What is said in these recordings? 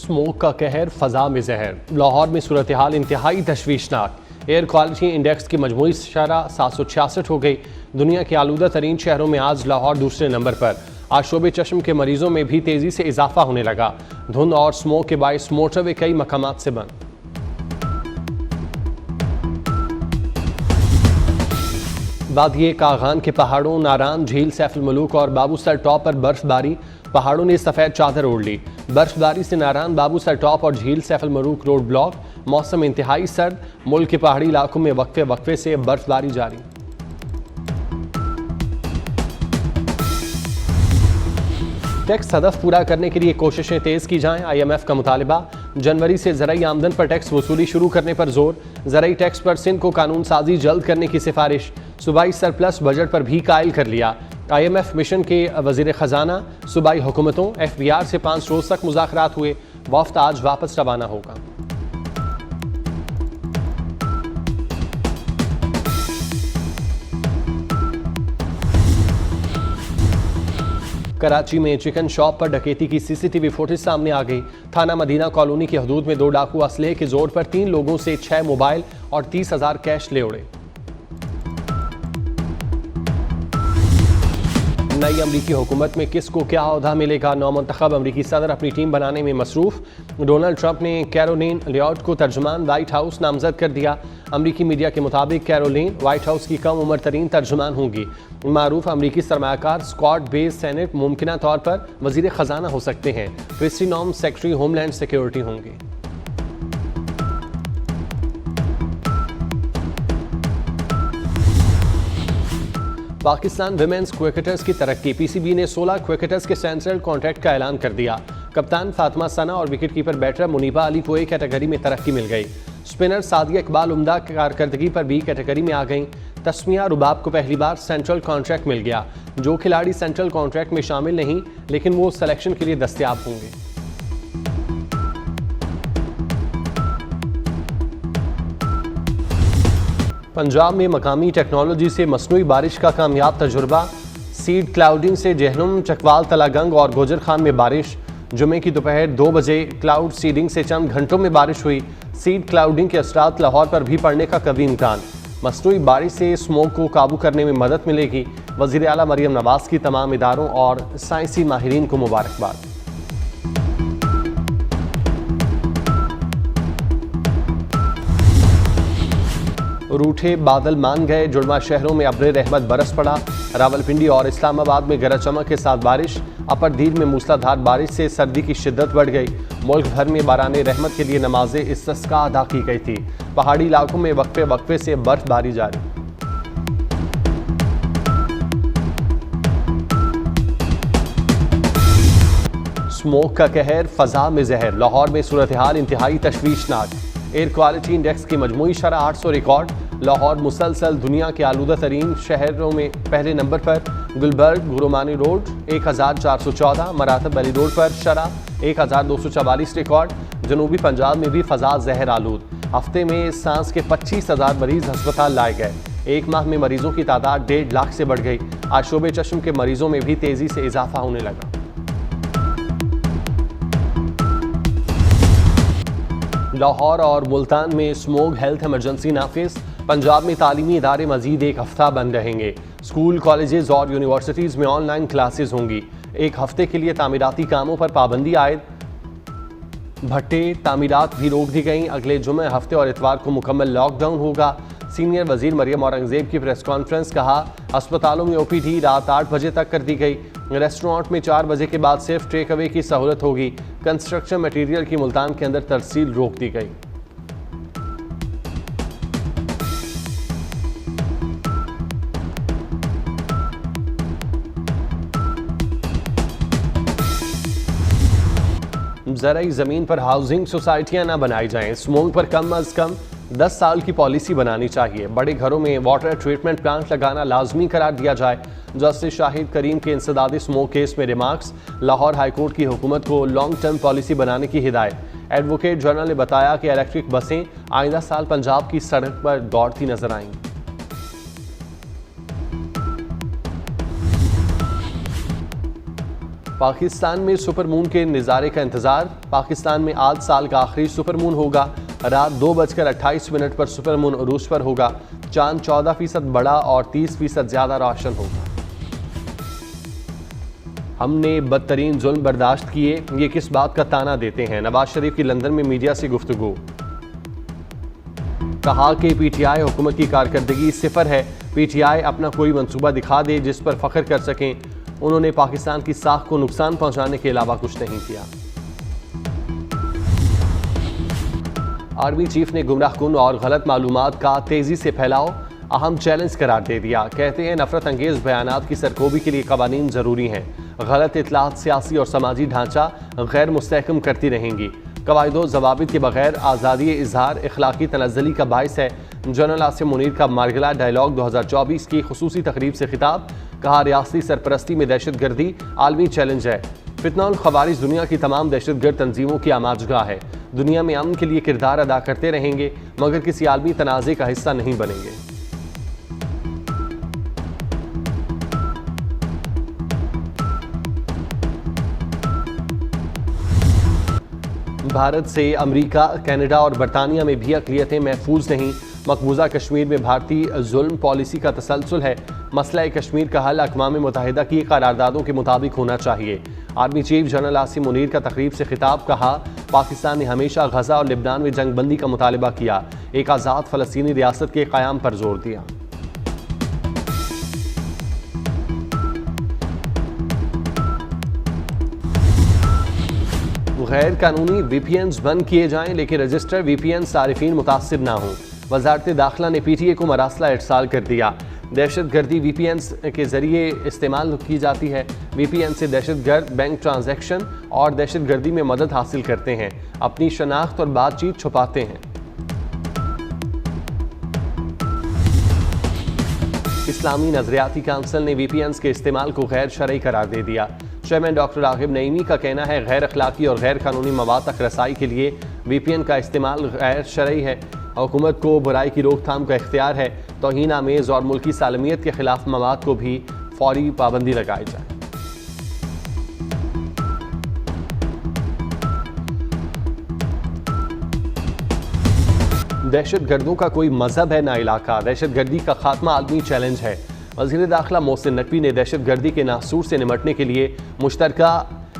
Smoke का कहर, फजा में जहर। लाहौर में सूरत हाल इंतहाई तशवीशनाक। एयर क्वालिटी इंडेक्स की मजमूई शरह 766 हो गई। दुनिया के आलूदा तरीन शहरों में आज लाहौर दूसरे नंबर पर। आज शोबे चश्म के मरीजों में भी तेजी से इजाफा होने लगा। धुंध और स्मोक के बायस मोटरवे कई मकामात से बंद। वादिये कागान के पहाड़ों, नारान झील, सैफुल मलूक और बाबूसर टॉप पर बर्फबारी। पहाड़ों ने सफेद चादर ओढ़ ली। बर्फबारी से नारान, बाबूसर टॉप और झील सैफुल मलूक रोड ब्लॉक। मौसम इंतहाई सर्द। मुल्क के पहाड़ी इलाकों में वक्फे वक्फे से बर्फबारी जारी। टैक्स हदफ पूरा करने के लिए कोशिशें तेज की जाएं। IMF का मुतालिबा। जनवरी से ज़राई आमदन पर टैक्स वसूली शुरू करने पर जोर। ज़राई टैक्स पर सिंध को कानून साजी जल्द करने की सिफारिश। सूबाई सरप्लस बजट पर भी कायल कर लिया। IMF मिशन के वजीर खजाना, सूबाई हुकूमतों, FBR से 5 रोज तक मुज़ाकरात हुए। वफ्द आज वापस रवाना होगा। कराची में चिकन शॉप पर डकैती की CCTV फुटेज सामने आ गई। थाना मदीना कॉलोनी की हदूद में 2 डाकू असलहे के जोर पर 3 लोगों से 6 मोबाइल और 30,000 कैश ले उड़े। नई अमरीकी हुकूमत में किसको क्या ओहदा मिलेगा? नौमुंतखब अमरीकी सदर अपनी टीम बनाने में मसरूफ। डोनाल्ड ट्रंप ने कैरोलिन लियोट को तर्जुमान व्हाइट हाउस नामजद कर दिया। अमरीकी मीडिया के मुताबिक कैरोलिन व्हाइट हाउस की कम उम्र तरीन तर्जुमान होंगी। मारूफ अमरीकी सरमायाकार स्कॉट बेस सेनेट मुमकिना तौर पर वजीर खजाना हो सकते हैं। क्रिस्टी नॉम सेक्रेटरी होमलैंड सिक्योरिटी होंगे। पाकिस्तान विमेंस क्रिकेटर्स की तरक्की। PCB ने 16 क्रिकेटर्स के सेंट्रल कॉन्ट्रैक्ट का ऐलान कर दिया। कप्तान फातिमा सना और विकेटकीपर बैटर मुनीबा अली को A कैटेगरी में तरक्की मिल गई। स्पिनर सादिया इकबाल उम्दा कारकर्दगी पर B कैटेगरी में आ गईं। तस्मिया रुबाब को पहली बार सेंट्रल कॉन्ट्रैक्ट मिल गया। जो खिलाड़ी सेंट्रल कॉन्ट्रैक्ट में शामिल नहीं लेकिन वो सिलेक्शन के लिए दस्तयाब होंगे। पंजाब में मकामी टेक्नोलॉजी से मसनूई बारिश का कामयाब तजुर्बा। सीड क्लाउडिंग से जहनुम, चकवाल, तलागंग और गोजर खान में बारिश। जुमे की दोपहर 2 बजे क्लाउड सीडिंग से चंद घंटों में बारिश हुई। सीड क्लाउडिंग के असरात लाहौर पर भी पड़ने का कभी इम्कान। मसनूई बारिश से स्मोक को काबू करने में मदद मिलेगी। वज़ीर आला मरियम नवाज की तमाम इदारों और साइंसी माहिरीन को मुबारकबाद। रूठे बादल मान गए। जुड़वा शहरों में अब्र रहमत बरस पड़ा। रावलपिंडी और इस्लामाबाद में गरज चमक के साथ बारिश। अपर दीन में मूसलाधार बारिश से सर्दी की शिद्दत बढ़ गई। मुल्क भर में बाराने रहमत के लिए नमाज़े इस्तिस्का अदा की गई थी। पहाड़ी इलाकों में वक्फे वक्फे से बर्फबारी जारी। स्मोक का कहर, फजा में जहर। लाहौर में सूरत हाल इंतहाई तशवीशनाक। एयर क्वालिटी इंडेक्स की मजमूई शरह 800 रिकॉर्ड। लाहौर मुसलसल दुनिया के आलूदा तरीन शहरों में पहले नंबर पर। गुलबर्ग गुरुमानी रोड 1414, मरातब अली रोड पर शरह 1244 रिकॉर्ड। जनूबी पंजाब में भी फजा जहर आलूद। हफ्ते में सांस के 25,000 मरीज अस्पताल लाए गए। एक माह में मरीजों की तादाद 1.5 लाख से बढ़ गई। आज शोबे चश्म के मरीजों में भी तेजी से इजाफा होने लगा। लाहौर और मुल्तान में स्मोक हेल्थ इमरजेंसी नाफिज। पंजाब में तालीमी इदारे मजीद 1 हफ्ता बंद रहेंगे। स्कूल, कॉलेजेस और यूनिवर्सिटीज़ में ऑनलाइन क्लासेस होंगी। 1 हफ्ते के लिए तामीराती कामों पर पाबंदी आयद। भट्टे तामीरात भी रोक दी गई। अगले जुमे, हफ्ते और इतवार को मुकम्मल लॉकडाउन होगा। सीनियर वजीर मरियम औरंगजेब की प्रेस कॉन्फ्रेंस। कहा, अस्पतालों में OPD रात 8 बजे तक कर दी गई। रेस्टोरेंट में 4 बजे के बाद सिर्फ टेक अवे की सहूलत होगी। कंस्ट्रक्शन मटेरियल की मुल्तान के अंदर तरसील रोक दी गई। ज़राई ज़मीन पर हाउसिंग सोसाइटियां ना बनाई जाएं। स्मोक पर कम अज कम 10 साल की पॉलिसी बनानी चाहिए। बड़े घरों में वाटर ट्रीटमेंट प्लांट लगाना लाजमी करार दिया जाए। जस्टिस शाहिद करीम के इंसदादी स्मोक केस में रिमार्क्स। लाहौर हाईकोर्ट की हुकूमत को लॉन्ग टर्म पॉलिसी बनाने की हिदायत। एडवोकेट जनरल ने बताया कि इलेक्ट्रिक बसें आइंदा साल पंजाब की सड़क पर दौड़ती नजर आएंगी। पाकिस्तान में सुपर मून के नज़ारे का इंतजार। पाकिस्तान में आज साल का आखिरी सुपर मून होगा। रात 2:28 पर सुपर मून उरूज पर होगा। चांद 14% बड़ा और 30% ज्यादा रोशन होगा। हमने बदतरीन जुल्म बर्दाश्त किए, ये किस बात का ताना देते हैं। नवाज शरीफ की लंदन में मीडिया से गुफ्तगू। कहा कि पीटीआई हुकूमत की कारकर्दगी सिफर है। पीटीआई अपना कोई मंसूबा दिखा दे जिस पर फख्र कर सकें। उन्होंने पाकिस्तान की साख को नुकसान पहुंचाने के अलावा कुछ नहीं किया। आर्मी चीफ ने गुमराहकुन और गलत मालूमात का तेजी से फैलाव अहम चैलेंज करार दे दिया। कहते हैं नफरत अंगेज बयानात की सरकोबी के लिए कवानीन जरूरी हैं। गलत इतलात सियासी और समाजी ढांचा गैर मुस्तहकम करती रहेंगी। कवायदो जवाबित के बगैर आज़ादी इजहार इखलाकी तनज़्ज़ुली का बाइस है। जनरल आसिम मुनीर का मार्गला डायलॉग 2024 की खुसूसी तकरीब से खिताब। कहा रियासती सरपरस्ती में दहशत गर्दी आलमी चैलेंज है। फितना और खवारिज दुनिया की तमाम दहशतगर्द तंजीमों की आमाजगाह है। दुनिया में अमन के लिए किरदार अदा करते रहेंगे मगर किसी आलमी तनाज़े का हिस्सा नहीं बनेंगे। भारत से अमेरिका, कनाडा और बरतानिया में भी अक़लियतें महफूज नहीं। मकबूजा कश्मीर में भारतीय जुल्म पॉलिसी का तसलसल है। मसला कश्मीर का हल अक़वाम मुत्तहिदा की करारदादों के मुताबिक होना चाहिए। Army chief general Asim Munir का तकरीब से खिताब। कहा पाकिस्तान ने हमेशा गजा और लिबनान में जंग बंदी का मुतालबा किया। एक आज़ाद फ़लस्तीनी रियासत के क़याम पर जोर दिया। गैर कानूनी VPNs बंद किए जाएं लेकिन रजिस्टर VPN सारिफीन मुतासिर ना हों। वजारत दाखिला ने PTA को मरासला इरसाल कर दिया। दहशतगर्दी VPNs के जरिए इस्तेमाल की जाती है। VPN से दहशतगर्द बैंक ट्रांजैक्शन और दहशतगर्दी में मदद हासिल करते हैं, अपनी शनाख्त और बातचीत छुपाते हैं। इस्लामी नजरियाती काउंसिल ने VPNs के इस्तेमाल को गैर शरई करार दे दिया। चेयरमैन डॉक्टर रागिब नईमी का कहना है गैर अखलाकी और गैर कानूनी मवाद तक रसाई के लिए VPN का इस्तेमाल गैर शरई है। हुकूमत को बुराई की रोकथाम का इख्तियार है। तौहीन आमेज़ और मुल्की सालमियत के खिलाफ मवाद को भी फौरी पाबंदी लगाई जाए। दहशत गर्दों का कोई मजहब है ना इलाका। दहशत गर्दी का खात्मा आलमी चैलेंज है। वज़ीर दाखिला मोहसिन नकवी ने दहशत गर्दी के नासूर से निमटने के लिए मुश्तरका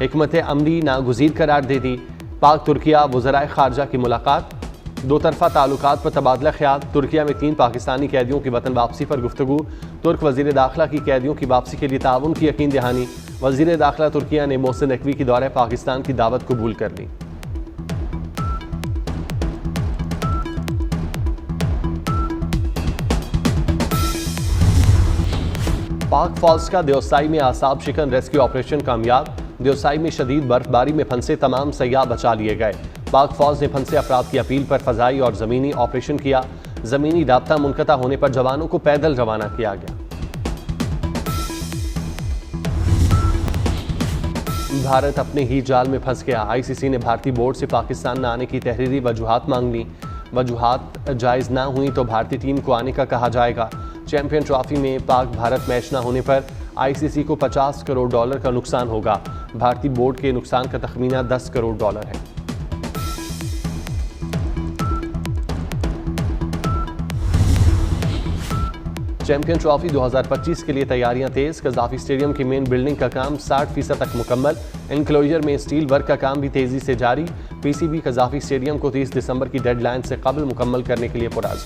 हिकमत अमली नागुज़ीर करार दे दी। पाक तुर्किया वज़राए ख़ारजा की मुलाकात। दो तरफ़ा ताल्लुकात पर तबादला ख्याल। तुर्किया में 3 पाकिस्तानी कैदियों की वतन वापसी पर गुफ्तगू। तुर्क वज़ीर दाखिला की कैदियों की वापसी के लिए ताउन की यकीन दहानी। वज़ीर दाखिला तुर्किया ने मोहसिन नकवी की दौरे पाकिस्तान की दावत कबूल कर ली। पाक फॉल्स का देवसाई में आसाब शिकन रेस्क्यू ऑपरेशन कामयाब। देवसाई में शदीद बर्फबारी में फंसे तमाम सयाह बचा लिए गए। पाक फौज ने फंसे अफराद की अपील पर फजाई और ज़मीनी ऑपरेशन किया। ज़मीनी राब्ता मुनक़ता होने पर जवानों को पैदल रवाना किया गया। भारत अपने ही जाल में फंस गया। ICC ने भारतीय बोर्ड से पाकिस्तान न आने की तहरीरी वजूहात मांग ली। वजूहात जायज़ ना हुई तो भारतीय टीम को आने का कहा जाएगा। चैंपियन ट्रॉफी में पाक भारत मैच न होने पर ICC को $50 करोड़ का नुकसान होगा। भारतीय बोर्ड के नुकसान का तखमीना $10 करोड़ है। चैंपियन ट्रॉफी 2025 के लिए तैयारियां तेज। कज़ाफी स्टेडियम की मेन बिल्डिंग का काम 60% तक मुकम्मल। इनक्लोजर में स्टील वर्क का काम भी तेजी से जारी। PCB कज़ाफी स्टेडियम को 30 दिसंबर की डेडलाइन से कबल मुकम्मल करने के लिए पुराज़।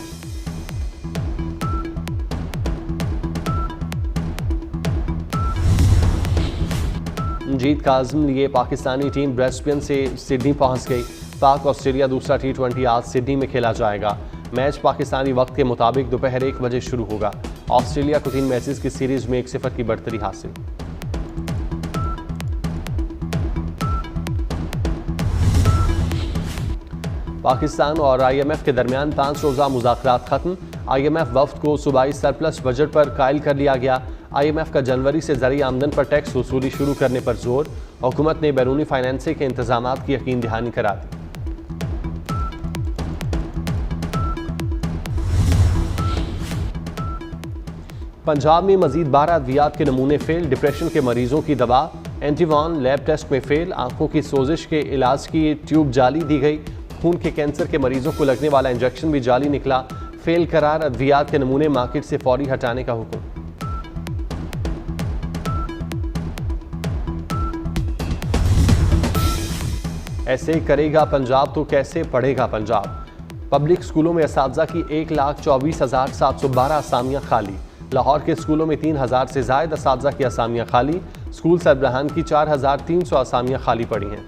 जीत का आज़म लिए पाकिस्तानी टीम ब्रिस्बेन से सिडनी पहुंच गई। पाक ऑस्ट्रेलिया दूसरा T20 आज सिडनी में खेला जाएगा। मैच पाकिस्तानी वक्त के मुताबिक दोपहर 1 बजे शुरू होगा। ऑस्ट्रेलिया को 3 मैचेस की सीरीज में 1-0 की बढ़तरी हासिल। पाकिस्तान और IMF के दरमियान 5 रोज़ा मुज़ाकरात खत्म। IMF वफ्द को सूबाई सरप्लस बजट पर कायल कर लिया गया। IMF का जनवरी से ज़रिए आमदन पर टैक्स वसूली शुरू करने पर जोर। हुकूमत ने बैरूनी फाइनेंसिंग के इंतजामात की यकीन दहानी करा दी। पंजाब में मजीद 12 अद्वियात के नमूने फेल। डिप्रेशन के मरीजों की दवा एंटीवॉन लैब टेस्ट में फेल, आंखों की सोजिश के इलाज की ट्यूब जाली दी गई। खून के कैंसर के मरीजों को लगने वाला इंजेक्शन भी जाली निकला। फेल करार अद्वियात के नमूने मार्केट से फौरी हटाने का हुक्म। ऐसे करेगा पंजाब तो कैसे पढ़ेगा पंजाब। पब्लिक स्कूलों में असातिज़ा की 1,24,712 असामियाँ खाली। लाहौर के स्कूलों में 3,000 से ज़ायद असातिज़ा की असामियाँ खाली। स्कूल सरबराहान की 4,300 असामियाँ खाली पड़ी हैं।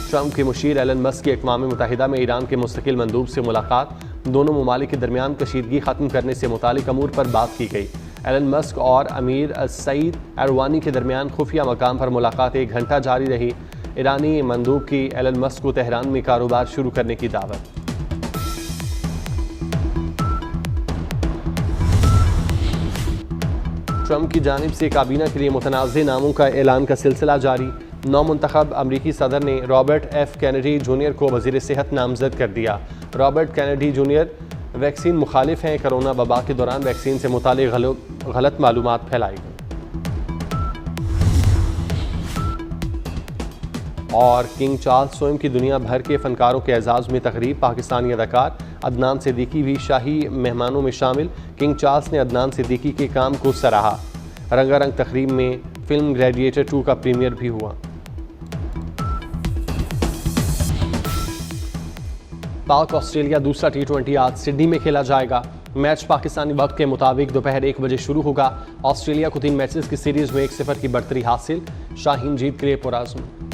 ट्रंप के मुशीर एलन मस्क की अक़वाम मुत्तहिदा में ईरान के मुस्तकिल मंदूब से मुलाकात। दोनों ममालिक के दरमियान कशीदगी ख़त्म करने से मुतालिक अमूर पर बात की गई। एलन मस्क और अमीर सईद एरवानी के दरमियान खुफिया मकाम पर मुलाकात 1 घंटा जारी रही। ईरानी मंदूब की एलन मस्क को तेहरान में कारोबार शुरू करने की दावत। ट्रंप की जानिब से काबीना के लिए मुतनाज़ नामों का ऐलान का सिलसिला जारी। नौमुंतखब अमरीकी सदर ने रॉबर्ट एफ कैनेडी जूनियर को वज़ीर सेहत नामजद कर दिया। रॉबर्ट कैनेडी जूनियर वैक्सीन मुखालिफ हैं। कोरोना वबा के दौरान वैक्सीन से मुताल्लिक़ गलत मालूमात फैलाई गई। और किंग चार्ल्स स्वयं की दुनिया भर के फ़नकारों के एजाज़ में तकरीब। पाकिस्तानी अदाकार अदनान सिद्दीकी भी शाही मेहमानों में शामिल। किंग चार्ल्स ने अदनान सिद्दीकी के काम को सराहा। रंगारंग तकरीब में फिल्म ग्लैडिएटर 2 का प्रीमियर भी हुआ। पाक ऑस्ट्रेलिया दूसरा T20 आज सिडनी में खेला जाएगा। मैच पाकिस्तानी वक्त के मुताबिक दोपहर 1 बजे शुरू होगा। ऑस्ट्रेलिया को 3 मैचेस की सीरीज में 1-0 की बढ़तरी हासिल। शाहीन जीत के लिए पुराज़्म।